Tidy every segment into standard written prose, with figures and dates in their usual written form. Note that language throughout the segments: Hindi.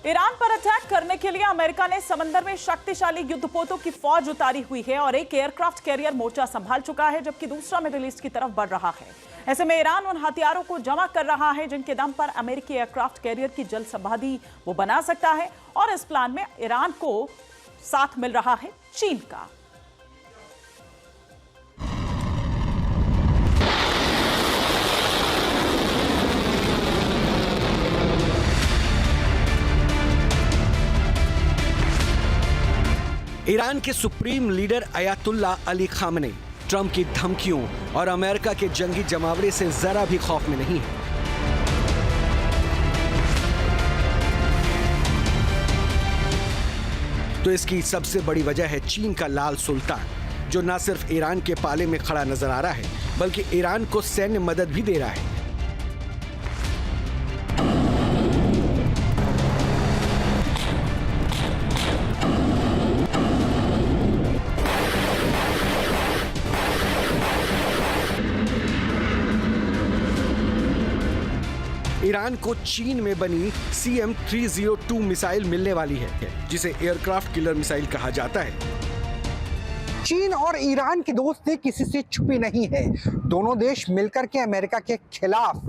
ईरान पर अटैक करने के लिए अमेरिका ने समंदर में शक्तिशाली युद्धपोतों की फौज उतारी हुई है और एक एयरक्राफ्ट कैरियर मोर्चा संभाल चुका है, जबकि दूसरा मिडिल ईस्ट की तरफ बढ़ रहा है। ऐसे में ईरान उन हथियारों को जमा कर रहा है जिनके दम पर अमेरिकी एयरक्राफ्ट कैरियर की जल समाधि वो बना सकता है, और इस प्लान में ईरान को साथ मिल रहा है चीन का। ईरान के supreme leader Ayatollah Ali Khamenei Trump की धमकियों और अमेरिका के जंगी जमावड़े से जरा भी खौफ में नहीं है। तो इसकी सबसे बड़ी वजह है चीन का लाल सुल्तान, जो न सिर्फ ईरान के पाले में खड़ा नजर आ रहा है बल्कि ईरान को सैन्य मदद भी दे रहा है। ईरान को चीन में बनी CM-302 मिसाइल मिलने वाली है, जिसे एयरक्राफ्ट किलर मिसाइल कहा जाता है। चीन और ईरान की दोस्ती किसी से छुपी नहीं है। दोनों देश मिलकर के अमेरिका के खिलाफ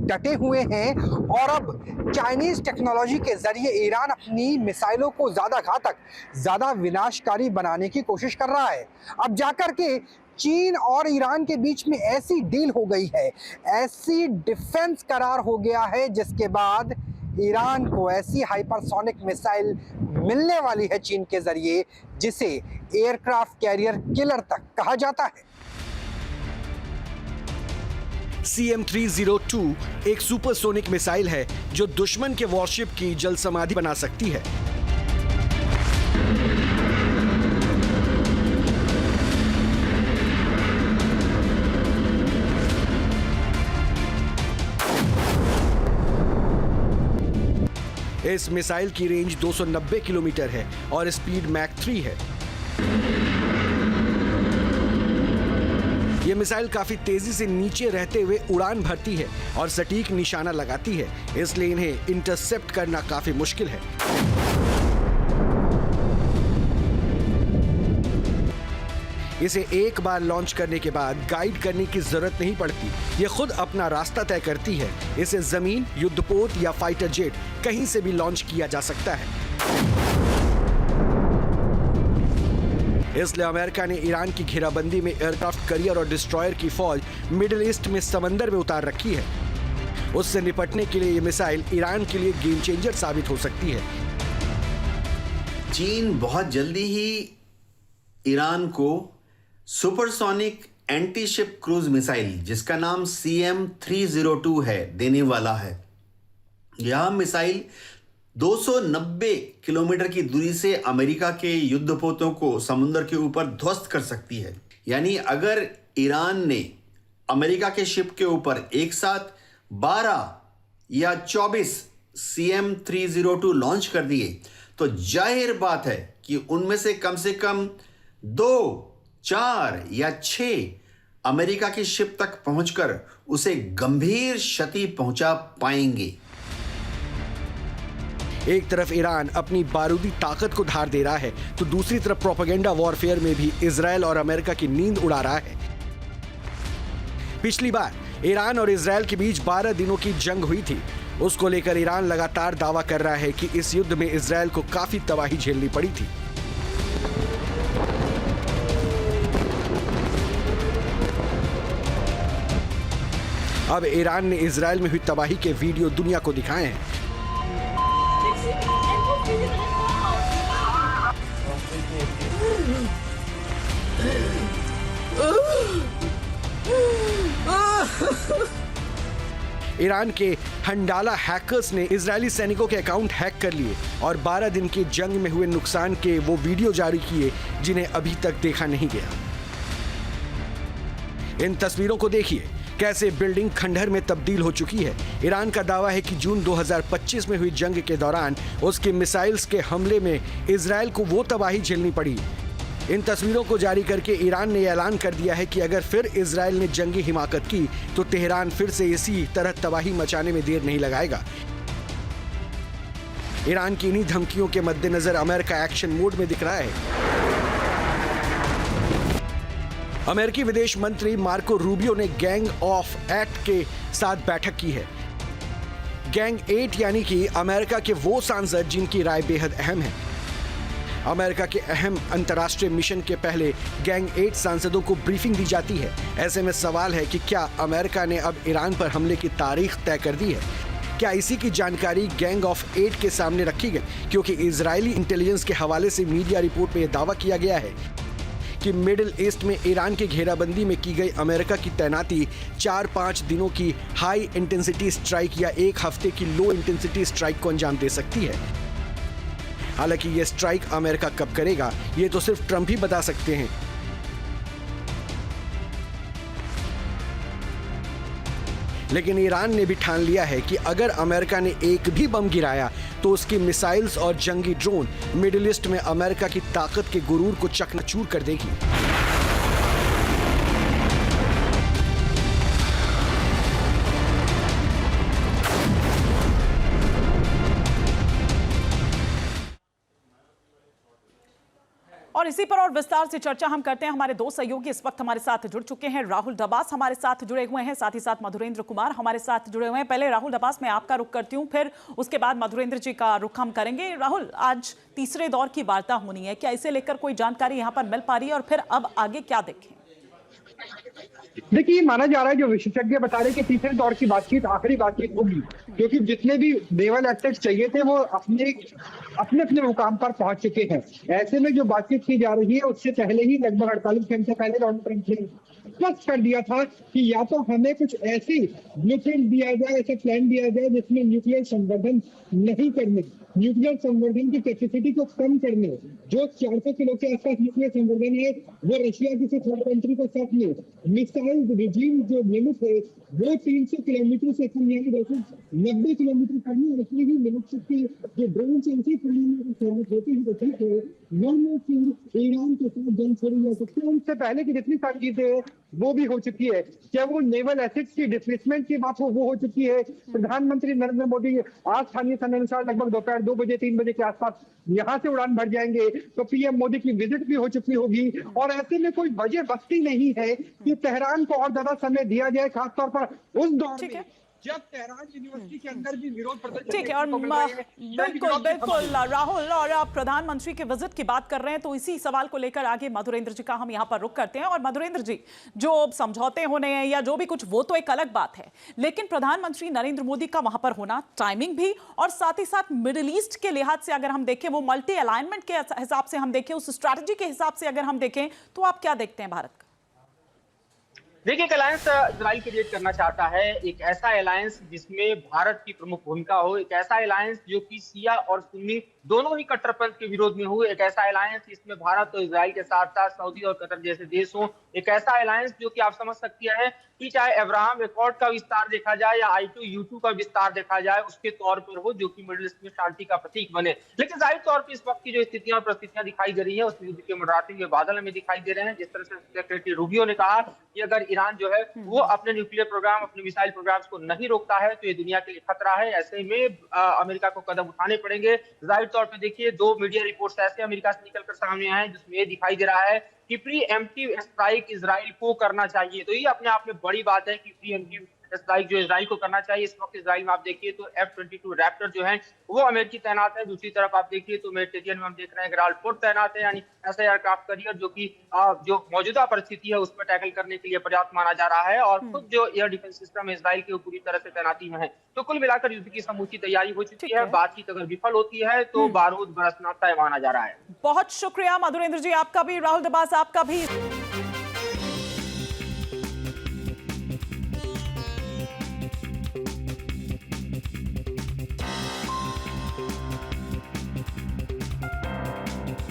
डटे हुए हैं और अब चाइनीज टेक्नोलॉजी के जरिए ईरान अपनी मिसाइलों को ज्यादा घातक, ज्यादा विनाशकारी बनाने की कोशिश कर रहा है। अब जाकर के चीन और ईरान के बीच में ऐसी डील हो गई है, ऐसी डिफेंस करार हो गया है, जिसके बाद ईरान को ऐसी हाइपरसोनिक मिसाइल मिलने वाली है चीन के जरिए, जिसे एयरक्राफ्ट कैरियर किलर तक कहा जाता है। CM-302 एक सुपरसोनिक मिसाइल है जो दुश्मन के वॉरशिप की जल समाधि बना सकती है। इस मिसाइल की रेंज 290 किलोमीटर है और स्पीड मैक 3 है। यह मिसाइल काफी तेजी से नीचे रहते हुए उड़ान भरती है और सटीक निशाना लगाती है, इसलिए इन्हें इंटरसेप्ट करना काफी मुश्किल है। इसे एक बार लॉन्च करने के बाद गाइड करने की जरूरत नहीं पड़ती, यह खुद अपना रास्ता तय करती है। इसे जमीन, युद्धपोत या फाइटर जेट कहीं से भी लॉन्च किया जा सकता है। इसलिए अमेरिका ने ईरान की घेराबंदी में एयरक्राफ्ट कैरियर और डिस्ट्रॉयर की फौज मिडिल ईस्ट में समंदर में उतार रखी है। उससे निपटने के लिए यह मिसाइल ईरान के लिए गेम चेंजर साबित हो सकती है। चीन बहुत जल्दी ही ईरान को supersonic anti ship cruise missile, जिसका नाम CM-302 है, देने वाला है। यह मिसाइल 290 किलोमीटर की दूरी से अमेरिका के युद्धपोतों को समुद्र के ऊपर ध्वस्त कर सकती है। यानी अगर ईरान ने अमेरिका के शिप के ऊपर एक साथ 12 या 24 CM-302 लॉन्च कर दिए तो जाहिर बात है कि उनमें से कम 2, 4 या 6 अमेरिका की शिप तक पहुंचकर उसे गंभीर क्षति पहुंचा पाएंगे। एक तरफ ईरान अपनी बारूदी ताकत को धार दे रहा है, तो दूसरी तरफ प्रोपेगेंडा वॉरफेयर में भी इजरायल और अमेरिका की नींद उड़ा रहा है। पिछली बार ईरान और इजरायल के बीच 12 दिनों की जंग हुई थी। उसको लेकर ईरान लगातार दावा कर रहा है कि इस युद्ध में इजरायल को काफी तबाही झेलनी पड़ी थी। अब ईरान ने इजरायल में हुई तबाही के वीडियो दुनिया को दिखाए हैं। ईरान के हंडाला हैकर्स ने इजरायली सैनिकों के अकाउंट हैक कर लिए और 12 दिन की जंग में हुए नुकसान के वो वीडियो जारी किए जिन्हें अभी तक देखा नहीं गया। इन तस्वीरों को देखिए, कैसे बिल्डिंग खंडहर में तब्दील हो चुकी है। ईरान का दावा है कि जून 2025 में हुई जंग के दौरान उसके मिसाइल्स के हमले में इजरायल को वो तबाही झेलनी पड़ी। इन तस्वीरों को जारी करके ईरान ने ऐलान कर दिया है कि अगर फिर इजरायल ने जंगी हिमाकत की तो तेहरान फिर से इसी तरह तबाही मचाने में देर नहीं लगाएगा। ईरान की इन्हीं धमकियों के मद्देनजर अमेरिका एक्शन मोड में दिख रहा है। अमेरिकी विदेश मंत्री मार्को रूबियो ने गैंग ऑफ 8 के साथ बैठक की है। गैंग 8 यानी कि अमेरिका के वो सांसद जिनकी राय बेहद अहम है। अमेरिका के अहम अंतर्राष्ट्रीय मिशन के पहले गैंग 8 सांसदों को ब्रीफिंग दी जाती है। ऐसे में सवाल है कि क्या अमेरिका ने अब ईरान पर हमले की तारीख तय कर दी है? क्या इसी की जानकारी गैंग ऑफ 8 के सामने रखी गई? क्योंकि इजरायली इंटेलिजेंस के हवाले से मीडिया रिपोर्ट में यह दावा किया गया है कि मिडिल ईस्ट में ईरान की घेराबंदी में की गई अमेरिका की तैनाती 4-5 दिनों की हाई इंटेंसिटी स्ट्राइक या एक हफ्ते की लो इंटेंसिटी स्ट्राइक को अंजाम दे सकती है। हालांकि यह स्ट्राइक अमेरिका कब करेगा, ये तो सिर्फ ट्रंप ही बता सकते हैं। लेकिन ईरान ने भी ठान लिया है कि अगर अमेरिका ने एक भी बम गिराया तो उसकी मिसाइल्स और जंगी ड्रोन मिडिल ईस्ट में अमेरिका की ताकत के गुरूर को चकनाचूर कर देगी। और इसी पर और विस्तार से चर्चा हम करते हैं। हमारे दो सहयोगी इस वक्त हमारे साथ जुड़ चुके हैं। राहुल डबास हमारे साथ जुड़े हुए हैं, साथ ही साथ मधुरेंद्र कुमार हमारे साथ जुड़े हुए हैं। पहले राहुल डबास मैं आपका रुख करती हूं, फिर उसके बाद मधुरेंद्र जी का रुख हम करेंगे। राहुल, आज तीसरे दौर की वार्ता होनी है, क्या इसे लेकर कोई जानकारी यहां पर मिल पा रही है और फिर अब आगे क्या देखें? देखिए, माना जा रहा है, जो विशेषज्ञ बता रहे हैं कि तीसरे दौर की बातचीत आखिरी बातचीत होगी, क्योंकि जितने भी नेवल एसेट्स चाहिए थे वो अपने अपने मुकाम पर पहुंच चुके हैं। ऐसे में जो बातचीत की जा रही है उससे पहले ही लगभग 48 घंटे पहले डोनाल्ड ट्रंप ने स्पष्ट कर दिया था कि या तो हमें कुछ ऐसी ब्लूप्रिंट दिया जाए, ऐसा प्लान दिया जाए जिसमें न्यूक्लियर संवर्धन नहीं करने, न्यूक्लियर संवर्धन की कैपेसिटी को कम करने, जो 400 किलो के आसपास न्यूक्लियर संवर्धन है वो रशिया किसी थर्ड कंट्री को सौंपने, मिसाइल रिजीम जो लिमिट है वो 300 किलोमीटर से कम यानी 90 किलोमीटर करनी है। इतनी ही लिमिट की जो ड्रोन से उसी सहमत होती है तो ठीक है, ईरान के साथ जंग छोड़ी जा सकती है। उनसे पहले की जितनी सारी चीजें वो भी हो चुकी है, क्या वो नेवल एसेट्स की डिस्प्लेसमेंट की बात हो वो हो चुकी है। प्रधानमंत्री नरेंद्र मोदी आज स्थानीय समय अनुसार लगभग दोपहर 2 बजे 3 बजे के आसपास यहाँ से उड़ान भर जाएंगे, तो पीएम मोदी की विजिट भी हो चुकी होगी। और ऐसे में कोई वजह बचती नहीं है कि तेहरान को और ज्यादा समय दिया जाए, खासतौर पर उस दौर में जब तेहरान यूनिवर्सिटी के अंदर भी विरोध प्रदर्शन। ठीक है, और बिल्कुल राहुल, और आप प्रधानमंत्री के विजिट की बात कर रहे हैं तो इसी सवाल को लेकर आगे मधुरेंद्र जी का हम यहाँ पर रुख करते हैं। और मधुरेंद्र जी, जो समझौते होने हैं या जो भी कुछ, वो तो एक अलग बात है, लेकिन प्रधानमंत्री नरेंद्र मोदी का वहां पर होना, टाइमिंग भी, और साथ ही साथ मिडिल ईस्ट के लिहाज से अगर हम देखें, वो मल्टी अलाइनमेंट के हिसाब से हम देखें, उस स्ट्रैटेजी के हिसाब से अगर हम देखें, तो आप क्या देखते हैं भारत का? देखिए, एक अलायंस इजराइल क्रिएट करना चाहता है, एक ऐसा अलायंस जिसमें भारत की प्रमुख भूमिका हो, एक ऐसा अलायंस जो कि शिया और सुन्नी दोनों ही कट्टरपंथ के विरोध में हो, एक ऐसा अलायंस जिसमें भारत और इजराइल के साथ साथ सऊदी और कतर जैसे देश हो, एक ऐसा अलायंस जो कि आप समझ सकती है कि चाहे अब्राहम एकॉर्ड का विस्तार देखा जाए या I2U2 का विस्तार देखा जाए, उसके तौर पर हो, जो कि मिडिल ईस्ट में शांति का प्रतीक बने। लेकिन जाहिर तौर पर इस वक्त की जो स्थितियां और परिस्थितियां दिखाई दे रही है, उस युद्ध के मंडराते हुए बादल हमें दिखाई दे रहे हैं। जिस तरह से सेक्रेटरी रूबियो ने कहा कि अगर ईरान जो है वो अपने न्यूक्लियर प्रोग्राम, अपने मिसाइल प्रोग्राम को नहीं रोकता है तो ये दुनिया के लिए खतरा है। ऐसे में अमेरिका को कदम उठाने पड़ेंगे। जाहिर तौर पर देखिए, 2 मीडिया रिपोर्ट्स ऐसे अमेरिका से निकलकर सामने आए हैं जिसमें ये दिखाई दे रहा है कि प्रीएम्प्टिव स्ट्राइक इजराइल को करना चाहिए। तो ये अपने आप में बड़ी बात है कि प्रीएम्प्टिव स्ट्राइक जो इजराइल को करना चाहिए। इस वक्त इजराइल में आप देखिए तो F-22 रैप्टर जो है वो अमेरिकी तैनात है। दूसरी तरफ आप देखिए तो मेडिटेरियन में हम देख रहे हैं ग्राल फोर्ट तैनात है, यानी ऐसा एयरक्राफ्ट करियर जो कि जो मौजूदा परिस्थिति है उसमें टैकल करने के लिए पर्याप्त माना जा रहा है। और खुद जो एयर डिफेंस सिस्टम है इजराइल के वो पूरी तरह से तैनाती में है। तो कुल मिलाकर युद्ध की समूची तैयारी हो चुकी है। बातचीत अगर विफल होती है तो बारूद बरसना तय माना जा रहा है। बहुत शुक्रिया मधुरेंद्र जी, आपका भी, राहुल डबास आपका भी।